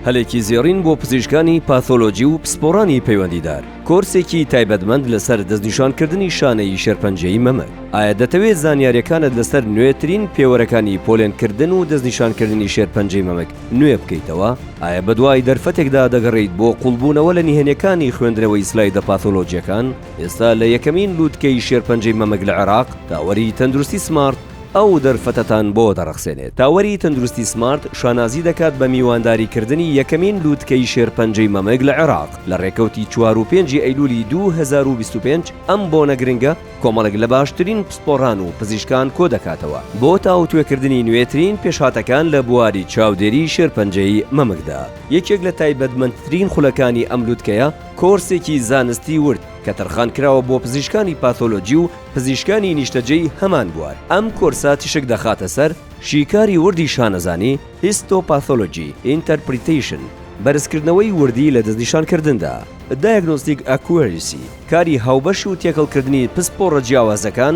هەلێکی زێڕین بۆ پزیشکانی پاثۆلۆجی و پسپۆڕانی پەیوەندیدار. کۆرسێکی تایبەتمەند لەسەر دەستنیشانکردنی شانەی شێرپەنجەی مەمەک. ئایا دەتەوێت زانیاریەکانت لەسەر نوێترین پێوەرەکانی پۆلێنکردن و دەستنیشانکردنی شێرپەنجەی مەمەک نوێ بکەیتەوە؟ ئایا بەدوای دەرفەتێکدا دەگەڕێیت بۆ قوڵبوونەوە لە نهێنیەکانی خوێندنەوەی سلایدە پاثۆلۆجیەکان؟ ئێستا لە یەکەمین لووتکەی شێرپەنجەی مەمەک لە عێراق تاوەری تەندروستی سمارت ئەو دەرفەتەتان بۆ دەڕەخسێنێت. تاوەری تەندروستی سمارت شانازی دەکات بە میوانداریکردنی یەکەمین لووتکەی شێرپەنجەی مەمەک لە عێراق لە ڕێکەوتی 4 و 5 ئەیلولی 2025. ئەم بۆنە گرنگە کۆمەڵێک لە باشترین پسپۆڕان و پزیشکان کۆ دەکاتەوە بۆ تاوتوێکردنی نوێترین پێشهاتەکان لە بواری چاودێری شێرپەنجەی مەمەکدا. یەکێک لە تایبەتمەندترین خولەکانی ئەم لووتکەیە کۆرسێکی زانستی ورد کە تەرخان کراوە بۆ پزیشکانی پاثۆلۆجی و پزیشکانی نیشتەجێی هەمان بوار. ئەم کۆرسە تیشک دەخاتە سەر شیکاری وردی شانەزانی، هیستۆپاثۆلۆجی، ئینتەرپریتیشن، بەرزکردنەوەی وردی لە دەستنیشانکردندا، دایگنۆستیک ئەکوێریسی، کاری هاوبەش و تێکەڵکردنی پسپۆڕە جیاوازەکان،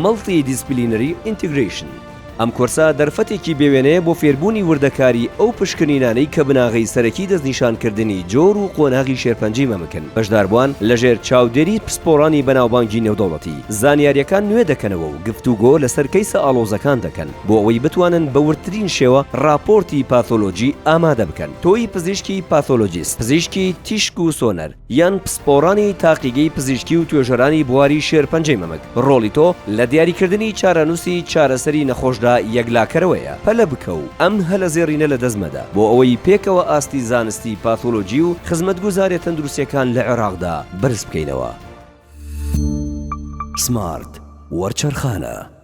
مەڵتی دیسپلینەری ئینتیگریشن. ئەم کۆرسە دەرفەتێکی بێوێنەیە بۆ فێربوونی وردەکاری ئەو پشکنینانەی کە بناغی سەرەکی دەستنیشانکردنی جۆر و قۆناغی شێرپەنجەی مەمەکن. بەشداربووان لەژێر چاودێری پسپۆڕانی بەناوبانگی نێودەوڵەتی. زانیاریەکان نوێ دەکەنەوە و گفتوگۆ لەسەر کەیسە ئاڵۆزەکان دەکەن بۆ ئەوەی بتوانن بە وردترین شێوە راپۆرتی پاثۆلۆجی ئامادە بکەن. تۆی پزیشکی پاثۆلۆجیست، پزیشکی تیشک و سۆنەر یان پسپۆڕانی تاقیگەی پزیشکی و توێژەرانی بواری شێرپەنجەی مەمەک. ڕۆڵی تۆ لە دیاریکردنی چارەنووسی چارەسەری نەخۆشدا یەکلاکەرەوەیە. پەلە بکە و ئەم هەلە زێڕینە لە دەستمەدا بۆ ئەوەی پێکەوە ئاستی زانستی پاثۆلۆجی و خزمەتگوزاریە تەندروستیەکان لە عێراقدا بەرز بکەینەوە. سمارت وەرچەرخانە.